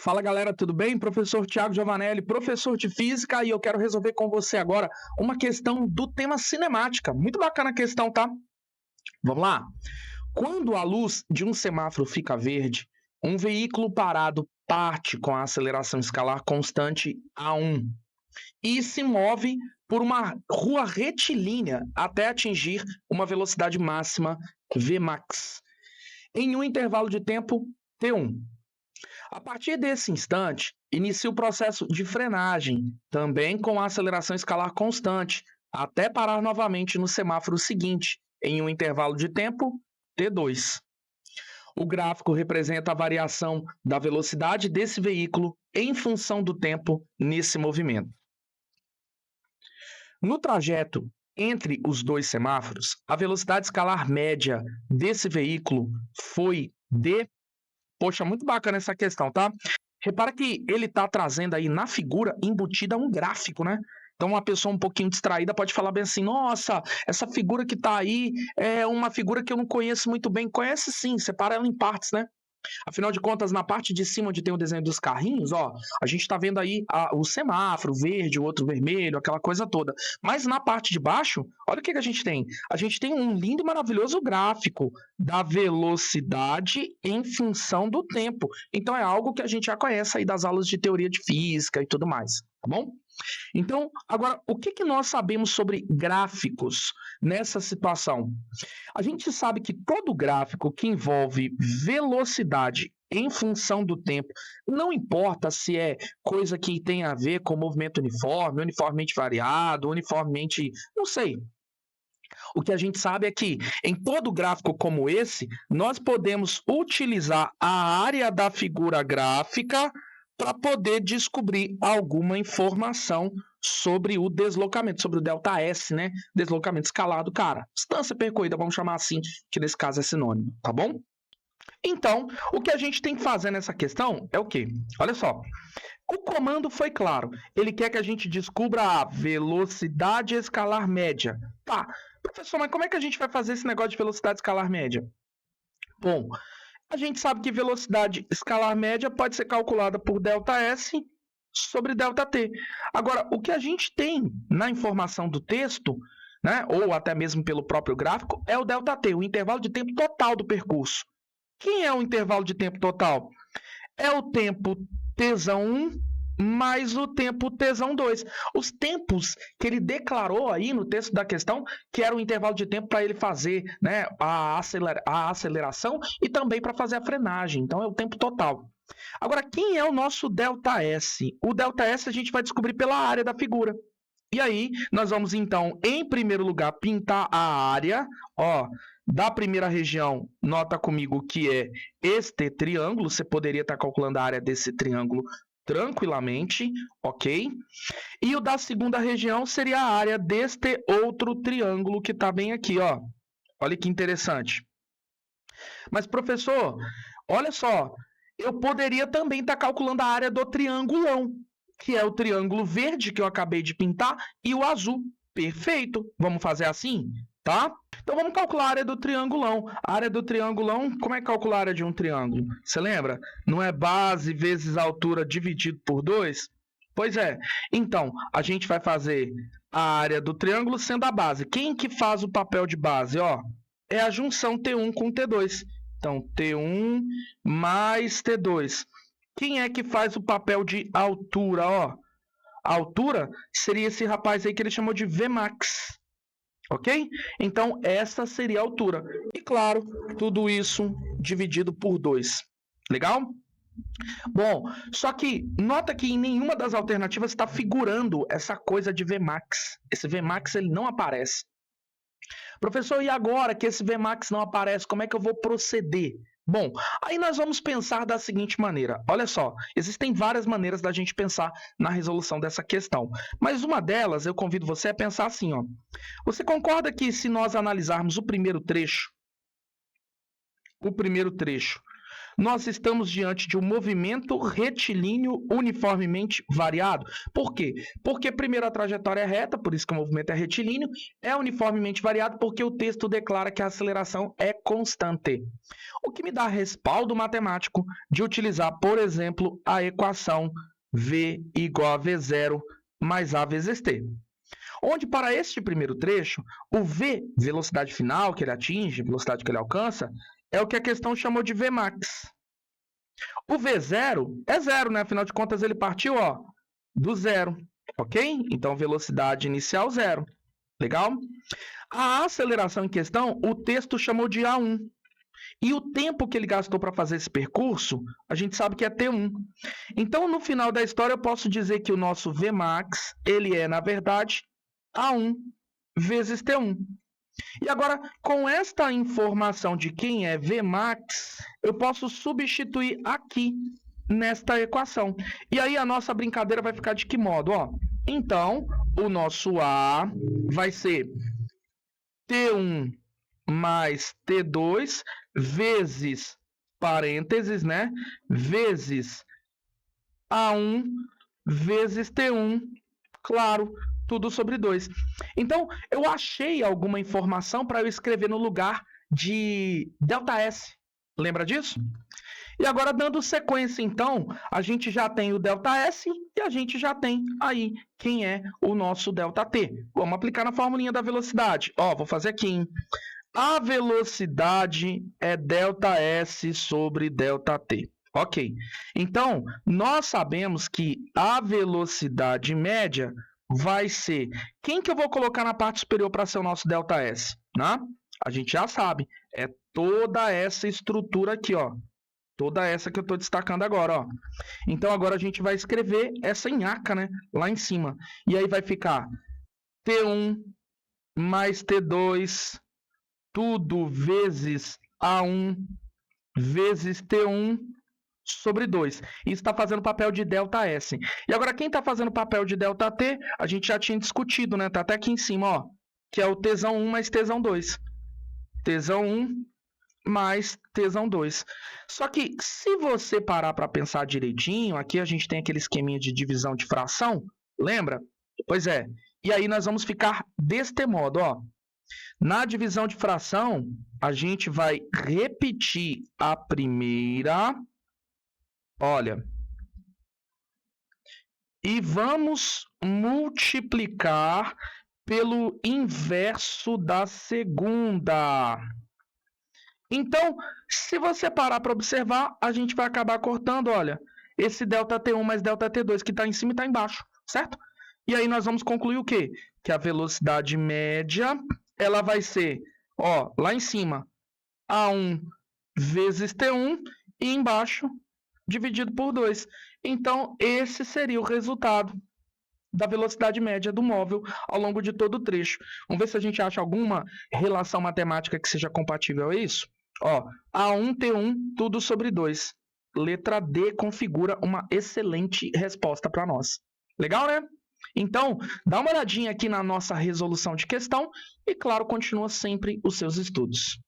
Fala galera, tudo bem? Professor Thiago Giovanelli, professor de física, e eu quero resolver com você agora uma questão do tema cinemática. Muito bacana a questão, tá? Vamos lá? Quando a luz de um semáforo fica verde, um veículo parado parte com a aceleração escalar constante A1 e se move por uma rua retilínea até atingir uma velocidade máxima Vmax em um intervalo de tempo T1. A partir desse instante, inicia o processo de frenagem, também com a aceleração escalar constante, até parar novamente no semáforo seguinte, em um intervalo de tempo T2. O gráfico representa a variação da velocidade desse veículo em função do tempo nesse movimento. No trajeto entre os dois semáforos, a velocidade escalar média desse veículo foi d. Poxa, muito bacana essa questão, tá? Repara que ele tá trazendo aí na figura embutida um gráfico, né? Então, uma pessoa um pouquinho distraída pode falar bem assim: nossa, essa figura que tá aí é uma figura que eu não conheço muito bem. Conhece sim, separa ela em partes, né? Afinal de contas, na parte de cima onde tem o desenho dos carrinhos, ó, a gente tá vendo aí o semáforo verde, o outro vermelho, aquela coisa toda. Mas na parte de baixo, olha o que a gente tem. A gente tem um lindo e maravilhoso gráfico da velocidade em função do tempo. Então é algo que a gente já conhece aí das aulas de teoria de física e tudo mais, tá bom? Então, agora, o que nós sabemos sobre gráficos nessa situação? A gente sabe que todo gráfico que envolve velocidade em função do tempo, não importa se é coisa que tem a ver com movimento uniforme, uniformemente variado, uniformemente, não sei. O que a gente sabe é que em todo gráfico como esse, nós podemos utilizar a área da figura gráfica para poder descobrir alguma informação sobre o deslocamento, sobre o ΔS, né? Deslocamento escalar do cara. Distância percorrida, vamos chamar assim, que nesse caso é sinônimo, tá bom? Então, o que a gente tem que fazer nessa questão é o quê? Olha só, o comando foi claro. Ele quer que a gente descubra a velocidade escalar média. Tá, professor, mas como é que a gente vai fazer esse negócio de velocidade escalar média? Bom, a gente sabe que velocidade escalar média pode ser calculada por ΔS sobre ΔT. Agora, o que a gente tem na informação do texto, né, ou até mesmo pelo próprio gráfico, é o ΔT, o intervalo de tempo total do percurso. Quem é o intervalo de tempo total? É o tempo T1 mais o tempo T2. Os tempos que ele declarou aí no texto da questão, que era o intervalo de tempo para ele fazer, né, a aceleração e também para fazer a frenagem. Então, é o tempo total. Agora, quem é o nosso ΔS? O ΔS a gente vai descobrir pela área da figura. E aí, nós vamos, então, em primeiro lugar, pintar a área, ó, da primeira região. Nota comigo que é este triângulo. Você poderia estar calculando a área desse triângulo tranquilamente, ok? E o da segunda região seria a área deste outro triângulo que está bem aqui, ó. Olha que interessante. Mas, professor, olha só, eu poderia também estar calculando a área do triangulão, que é o triângulo verde que eu acabei de pintar e o azul. Perfeito. Vamos fazer assim, tá? Então vamos calcular a área do triangulão. A área do triangulão, como é que calcula a área de um triângulo? Você lembra? Não é base vezes a altura dividido por 2? Pois é. Então, a gente vai fazer a área do triângulo sendo a base. Quem que faz o papel de base? Ó, é a junção T1 com T2. Então, T1 mais T2. Quem é que faz o papel de altura? Ó, a altura seria esse rapaz aí que ele chamou de Vmax. Ok? Então, essa seria a altura. E, claro, tudo isso dividido por 2. Legal? Bom, só que nota que em nenhuma das alternativas está figurando essa coisa de Vmax. Esse Vmax ele não aparece. Professor, e agora que esse Vmax não aparece, como é que eu vou proceder? Bom, aí nós vamos pensar da seguinte maneira. Olha só, existem várias maneiras da gente pensar na resolução dessa questão. Mas uma delas, eu convido você a pensar assim, ó. Você concorda que se nós analisarmos o primeiro trecho, nós estamos diante de um movimento retilíneo uniformemente variado. Por quê? Porque primeiro a trajetória é reta, por isso que o movimento é retilíneo, é uniformemente variado porque o texto declara que a aceleração é constante. O que me dá respaldo matemático de utilizar, por exemplo, a equação V igual a V0 mais A vezes T. Onde, para este primeiro trecho, o V, velocidade final que ele atinge, velocidade que ele alcança, é o que a questão chamou de Vmax. O V0 é zero, né? Afinal de contas, ele partiu do zero, ok? Então, velocidade inicial, zero. Legal? A aceleração em questão, o texto chamou de A1. E o tempo que ele gastou para fazer esse percurso, a gente sabe que é T1. Então, no final da história, eu posso dizer que o nosso Vmax, ele é, na verdade, A1 vezes T1. E agora, com esta informação de quem é Vmax, eu posso substituir aqui nesta equação. E aí a nossa brincadeira vai ficar de que modo? Então, o nosso A vai ser T1 mais T2 vezes, parênteses, né? Vezes A1 vezes T1, claro, tudo sobre 2. Então, eu achei alguma informação para eu escrever no lugar de ΔS. Lembra disso? E agora, dando sequência, então, a gente já tem o ΔS e a gente já tem aí quem é o nosso ΔT. Vamos aplicar na formulinha da velocidade. Vou fazer aqui, hein? A velocidade é ΔS sobre ΔT. Ok. Então, nós sabemos que a velocidade média vai ser... Quem que eu vou colocar na parte superior para ser o nosso ΔS? Né? A gente já sabe. É toda essa estrutura aqui, Toda essa que eu estou destacando agora, Então, agora a gente vai escrever essa nhaca, né? Lá em cima. E aí vai ficar T1 mais T2, tudo vezes A1 vezes T1 sobre 2. Isso está fazendo papel de ΔS. E agora, quem está fazendo papel de ΔT, a gente já tinha discutido, né? Tá até aqui em cima, que é o tesão 1 mais tesão 2. Tesão 1 mais tesão 2. Só que, se você parar para pensar direitinho, aqui a gente tem aquele esqueminha de divisão de fração, lembra? Pois é. E aí nós vamos ficar deste modo, Na divisão de fração, a gente vai repetir a primeira, e vamos multiplicar pelo inverso da segunda. Então, se você parar para observar, a gente vai acabar cortando, esse ΔT1 mais ΔT2 que está em cima e está embaixo, certo? E aí nós vamos concluir o quê? Que a velocidade média, ela vai ser, lá em cima, A1 vezes T1 e embaixo, dividido por 2. Então, esse seria o resultado da velocidade média do móvel ao longo de todo o trecho. Vamos ver se a gente acha alguma relação matemática que seja compatível a isso? A1, T1, tudo sobre 2. Letra D configura uma excelente resposta para nós. Legal, né? Então, dá uma olhadinha aqui na nossa resolução de questão e, claro, continua sempre os seus estudos.